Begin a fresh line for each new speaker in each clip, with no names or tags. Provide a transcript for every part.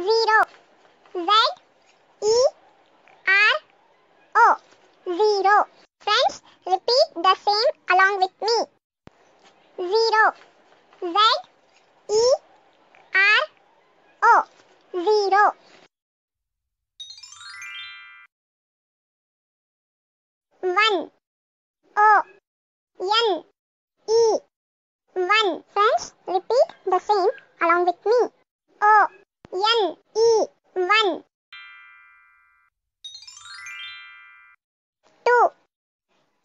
zero. Z-E-R-O. Zero. Friends, repeat the same along with me. Zero. Z-E-R-O. Zero. One. O-N-E. One. Friends, repeat the same along with me. O-N-E. One. Two.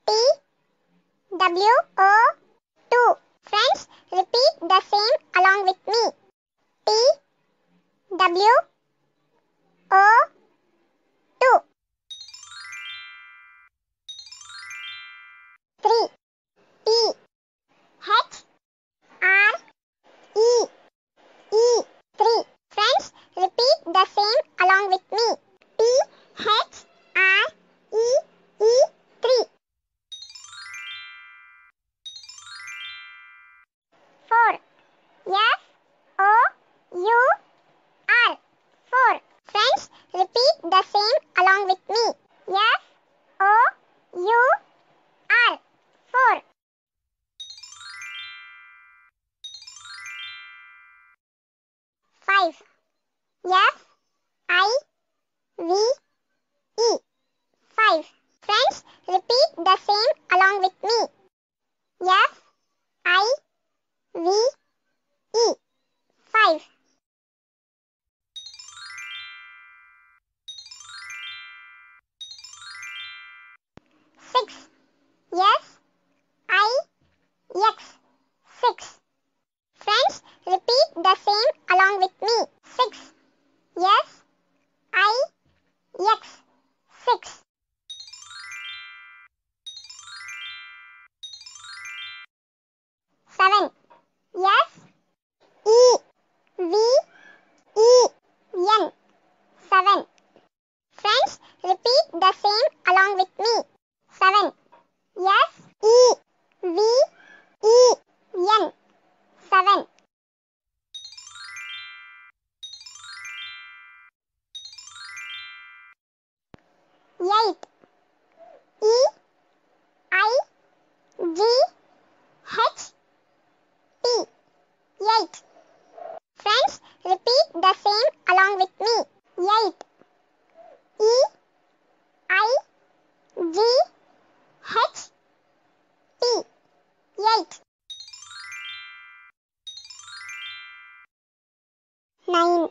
T-W-O. Two. Friends, repeat the same along with me. T-W-O. Two. Three. T-H-R-E. E. Three. Friends, repeat the same along with me. T-H-R-E. Three. Four. F-O-U-R. Four. Friends, repeat the same along with me. F-O-U-R. Four. Five. F-I-V-E. Five. Friends, repeat the same along with me. F-I-V-E. Five. Six. S-I-X. Six. Friends, repeat the same along with me. Six. S-I-X. Six. Seven. S-E-V-E-N. Seven. Friends, repeat the same along with me. Seven. S-E-V-E-N. Seven. Eight. E-I-G-H-T. Eight. Friends, repeat the same along with me. Eight. E-I-G-H-T. Eight. Nine.